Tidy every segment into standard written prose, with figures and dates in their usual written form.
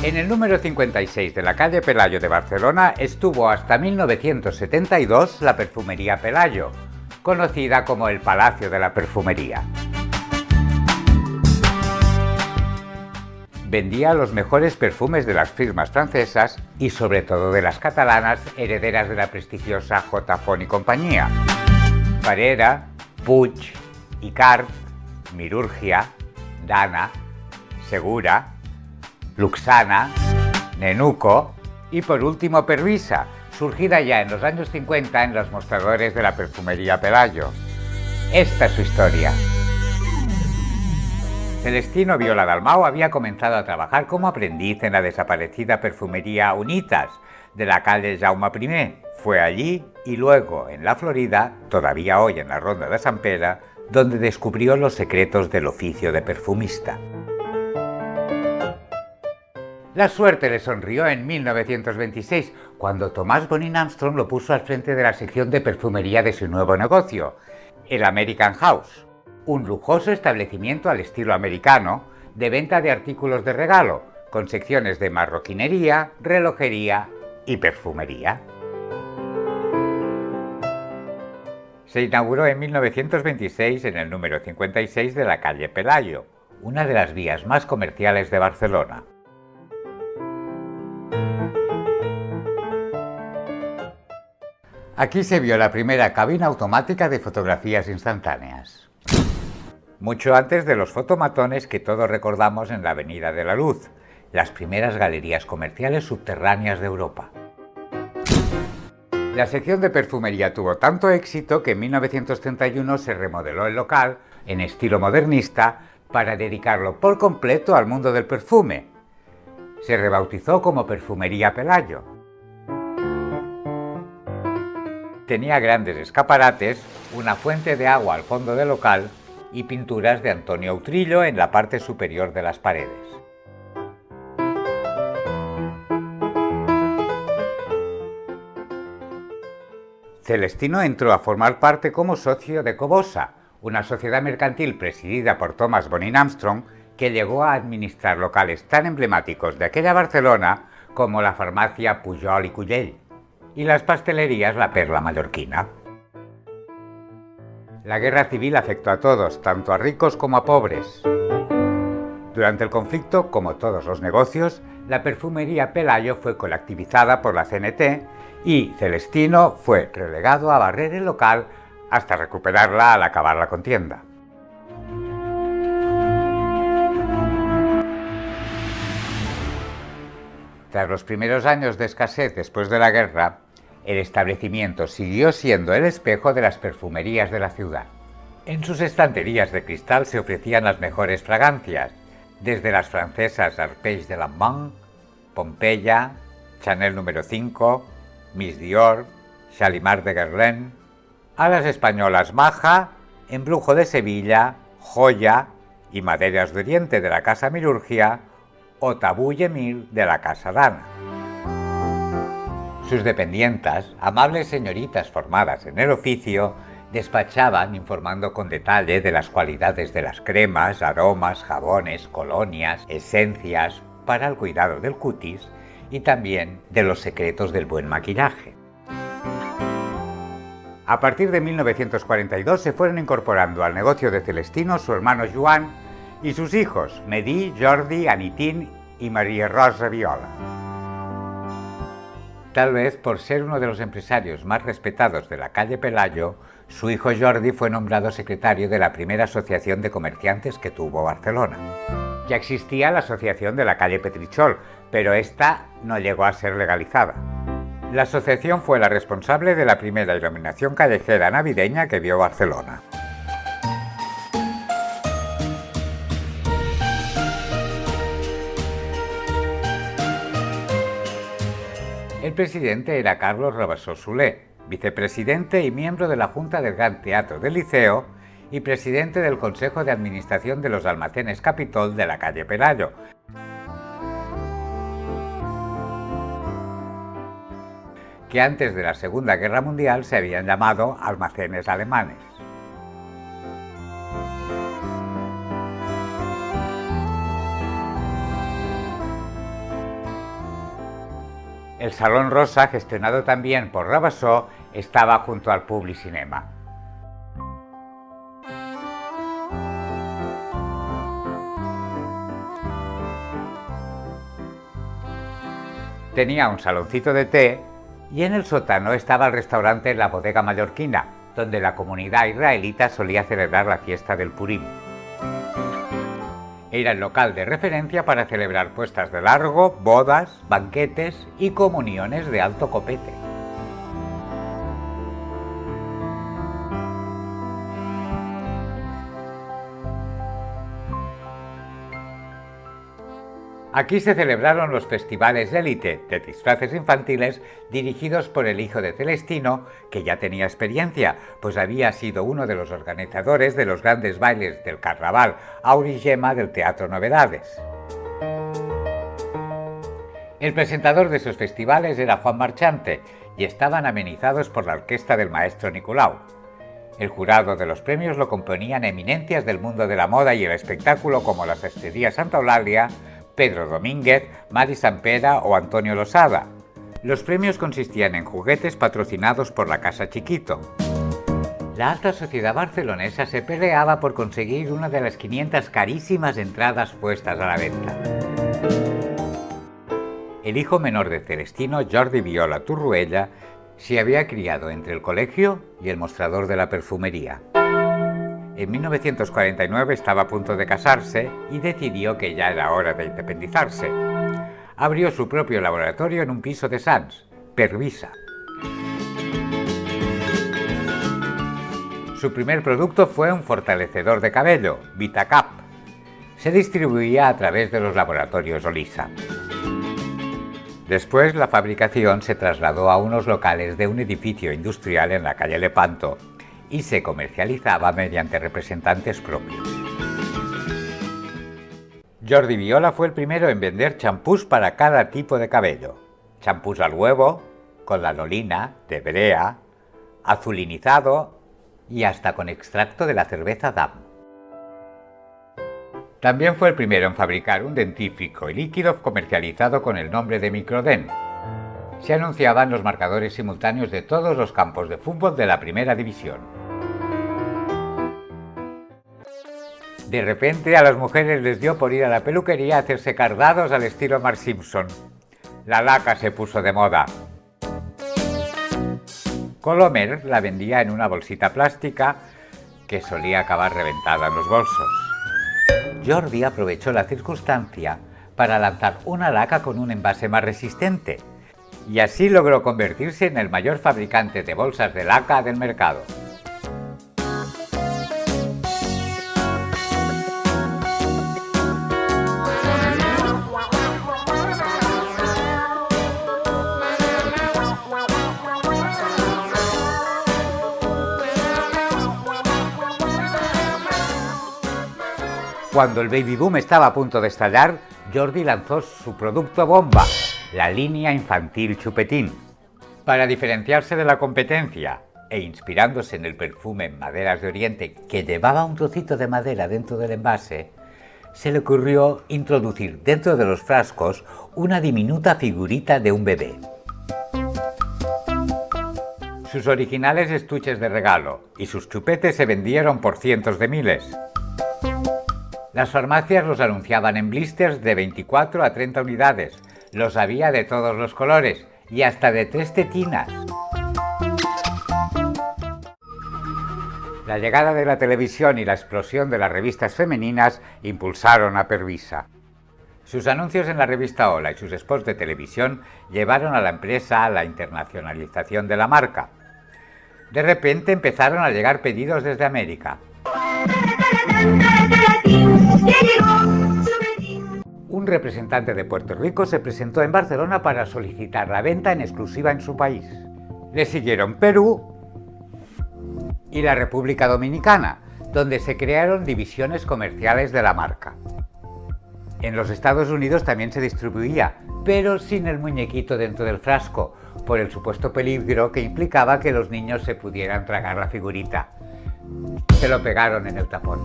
En el número 56 de la calle Pelayo de Barcelona estuvo hasta 1972 la Perfumería Pelayo, conocida como el Palacio de la Perfumería. Vendía los mejores perfumes de las firmas francesas y sobre todo de las catalanas herederas de la prestigiosa J. Font y compañía. Parera, Puig, Icart, Mirurgia, Dana, Segura, Luxana, Nenuco y por último Pervisa, surgida ya en los años 50 en los mostradores de la Perfumería Pelayo. Esta es su historia. Celestino Viola Dalmau había comenzado a trabajar como aprendiz en la desaparecida Perfumería Unitas de la calle Jaume I. Fue allí y luego en la Florida, todavía hoy en la Ronda de Sant Pere, donde descubrió los secretos del oficio de perfumista. La suerte le sonrió en 1926, cuando Thomas Bonin Armstrong lo puso al frente de la sección de perfumería de su nuevo negocio, el American House, un lujoso establecimiento al estilo americano de venta de artículos de regalo, con secciones de marroquinería, relojería y perfumería. Se inauguró en 1926 en el número 56 de la calle Pelayo, una de las vías más comerciales de Barcelona. Aquí se vio la primera cabina automática de fotografías instantáneas. Mucho antes de los fotomatones que todos recordamos en la Avenida de la Luz, las primeras galerías comerciales subterráneas de Europa. La sección de perfumería tuvo tanto éxito que en 1931 se remodeló el local en estilo modernista para dedicarlo por completo al mundo del perfume. Se rebautizó como Perfumería Pelayo. Tenía grandes escaparates, una fuente de agua al fondo del local y pinturas de Antonio Utrillo en la parte superior de las paredes. Celestino entró a formar parte como socio de Cobosa, una sociedad mercantil presidida por Thomas Bonin Armstrong que llegó a administrar locales tan emblemáticos de aquella Barcelona como la farmacia Pujol y Cullell y las pastelerías La Perla Mallorquina. La guerra civil afectó a todos, tanto a ricos como a pobres. Durante el conflicto, como todos los negocios, la Perfumería Pelayo fue colectivizada por la CNT y Celestino fue relegado a barrer el local hasta recuperarla al acabar la contienda. Tras los primeros años de escasez después de la guerra, el establecimiento siguió siendo el espejo de las perfumerías de la ciudad. En sus estanterías de cristal se ofrecían las mejores fragancias, desde las francesas Arpège de Lambert, Pompeya, Chanel número 5, Miss Dior, Shalimar de Guerlain, a las españolas Maja, Embrujo de Sevilla, Joya y Maderas de Oriente de la Casa Mirurgia o Tabú y Emir de la Casa Dana. Sus dependientas, amables señoritas formadas en el oficio, despachaban informando con detalle de las cualidades de las cremas, aromas, jabones, colonias, esencias para el cuidado del cutis y también de los secretos del buen maquillaje. A partir de 1942 se fueron incorporando al negocio de Celestino su hermano Joan y sus hijos Mehdi, Jordi, Anitín y María Rosa Viola. Tal vez por ser uno de los empresarios más respetados de la calle Pelayo, su hijo Jordi fue nombrado secretario de la primera asociación de comerciantes que tuvo Barcelona. Ya existía la asociación de la calle Petritxol, pero esta no llegó a ser legalizada. La asociación fue la responsable de la primera iluminación callejera navideña que vio Barcelona. El presidente era Carlos Rabassó Soler, vicepresidente y miembro de la Junta del Gran Teatro del Liceo y presidente del Consejo de Administración de los Almacenes Capitol de la calle Pelayo, que antes de la Segunda Guerra Mundial se habían llamado almacenes alemanes. El Salón Rosa, gestionado también por Rabassó, estaba junto al Publicinema. Tenía un saloncito de té y en el sótano estaba el restaurante La Bodega Mallorquina, donde la comunidad israelita solía celebrar la fiesta del Purim. Era el local de referencia para celebrar puestas de largo, bodas, banquetes y comuniones de alto copete. Aquí se celebraron los festivales de élite de disfraces infantiles dirigidos por el hijo de Celestino, que ya tenía experiencia, pues había sido uno de los organizadores de los grandes bailes del Carnaval Auri Gemma del Teatro Novedades. El presentador de esos festivales era Juan Marchante y estaban amenizados por la orquesta del maestro Nicolau. El jurado de los premios lo componían eminencias del mundo de la moda y el espectáculo como la Sastrería Santa Eulalia, Pedro Domínguez, Mari Sampera o Antonio Losada. Los premios consistían en juguetes patrocinados por la Casa Chiquito. La alta sociedad barcelonesa se peleaba por conseguir una de las 500 carísimas entradas puestas a la venta. El hijo menor de Celestino, Jordi Viola Turruella, se había criado entre el colegio y el mostrador de la perfumería. En 1949 estaba a punto de casarse y decidió que ya era hora de independizarse. Abrió su propio laboratorio en un piso de Sants, Pervisa. Su primer producto fue un fortalecedor de cabello, VitaCap. Se distribuía a través de los laboratorios Olisa. Después la fabricación se trasladó a unos locales de un edificio industrial en la calle Lepanto y se comercializaba mediante representantes propios. Jordi Viola fue el primero en vender champús para cada tipo de cabello. Champús al huevo, con lanolina, de brea, azulinizado y hasta con extracto de la cerveza Damm. También fue el primero en fabricar un dentífrico y líquido comercializado con el nombre de Microden. Se anunciaban los marcadores simultáneos de todos los campos de fútbol de la primera división. De repente a las mujeres les dio por ir a la peluquería a hacerse cardados al estilo Mark Simpson. La laca se puso de moda. Colomer la vendía en una bolsita plástica que solía acabar reventada en los bolsos. Jordi aprovechó la circunstancia para lanzar una laca con un envase más resistente y así logró convertirse en el mayor fabricante de bolsas de laca del mercado. Cuando el baby boom estaba a punto de estallar, Jordi lanzó su producto bomba, la línea infantil Chupetín. Para diferenciarse de la competencia e inspirándose en el perfume en maderas de Oriente que llevaba un trocito de madera dentro del envase, se le ocurrió introducir dentro de los frascos una diminuta figurita de un bebé. Sus originales estuches de regalo y sus chupetes se vendieron por cientos de miles. Las farmacias los anunciaban en blisters de 24 a 30 unidades. Los había de todos los colores y hasta de 3 tetinas. La llegada de la televisión y la explosión de las revistas femeninas impulsaron a Pervisa. Sus anuncios en la revista Hola y sus spots de televisión llevaron a la empresa a la internacionalización de la marca. De repente empezaron a llegar pedidos desde América. Un representante de Puerto Rico se presentó en Barcelona para solicitar la venta en exclusiva en su país. Le siguieron Perú y la República Dominicana, donde se crearon divisiones comerciales de la marca. En los Estados Unidos también se distribuía, pero sin el muñequito dentro del frasco, por el supuesto peligro que implicaba que los niños se pudieran tragar la figurita. Se lo pegaron en el tapón.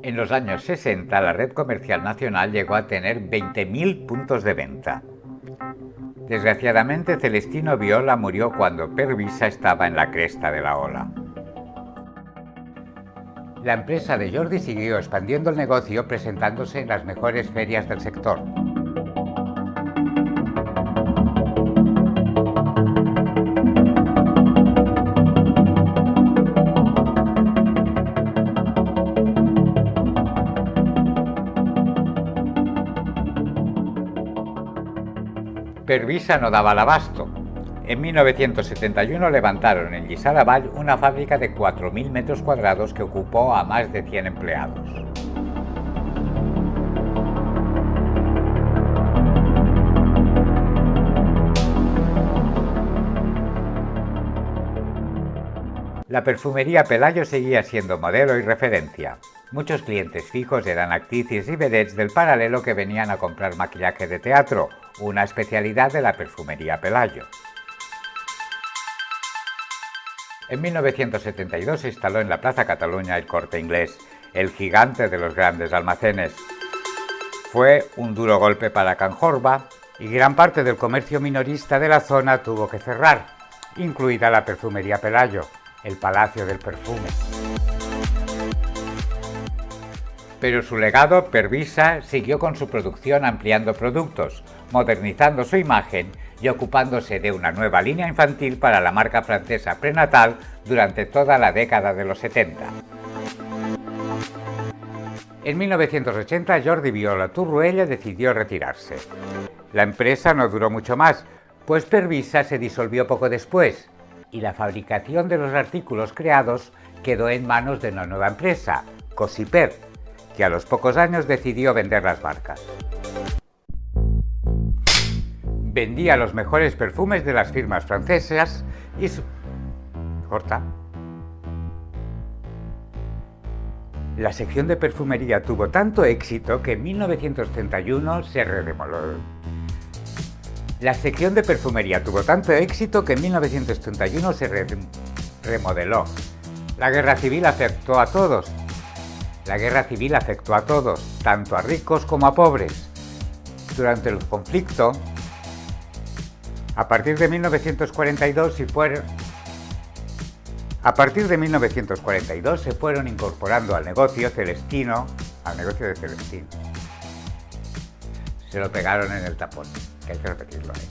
En los años 60, la red comercial nacional llegó a tener 20.000 puntos de venta. Desgraciadamente, Celestino Viola murió cuando Pervisa estaba en la cresta de la ola. La empresa de Jordi siguió expandiendo el negocio presentándose en las mejores ferias del sector. Pervisa no daba al abasto. En 1971 levantaron en Lliçà de Vall una fábrica de 4.000 metros cuadrados que ocupó a más de 100 empleados. La perfumería Pelayo seguía siendo modelo y referencia. Muchos clientes fijos eran actrices y vedettes del paralelo que venían a comprar maquillaje de teatro, una especialidad de la perfumería Pelayo. En 1972 se instaló en la Plaza Cataluña el Corte Inglés, el gigante de los grandes almacenes. Fue un duro golpe para Can Jorba y gran parte del comercio minorista de la zona tuvo que cerrar, incluida la perfumería Pelayo, el Palacio del Perfume. Pero su legado, Pervisa, siguió con su producción ampliando productos, modernizando su imagen y ocupándose de una nueva línea infantil para la marca francesa Prenatal durante toda la década de los 70. En 1980 Jordi Viola Torroella decidió retirarse. La empresa no duró mucho más, pues Pervisa se disolvió poco después y la fabricación de los artículos creados quedó en manos de una nueva empresa, Cosiper, que a los pocos años decidió vender las marcas. Vendía los mejores perfumes de las firmas francesas y La sección de perfumería tuvo tanto éxito que en 1931 se remodeló. La sección de perfumería tuvo tanto éxito que en 1931 se remodeló. La guerra civil afectó a todos. La guerra civil afectó a todos, tanto a ricos como a pobres. Durante el conflicto, a partir de 1942 se fueron incorporando al negocio de Celestino. Se lo pegaron en el tapón, que hay que repetirlo ahí.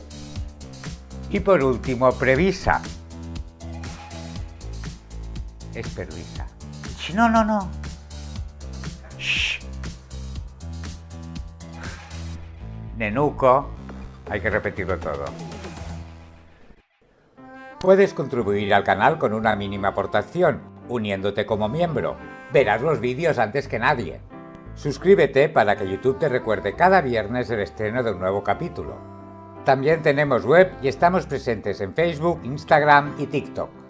Y por último, Previsa. Es Pervisa. No. Shh. Nenuco. Hay que repetirlo todo. Puedes contribuir al canal con una mínima aportación, uniéndote como miembro. Verás los vídeos antes que nadie. Suscríbete para que YouTube te recuerde cada viernes el estreno de un nuevo capítulo. También tenemos web y estamos presentes en Facebook, Instagram y TikTok.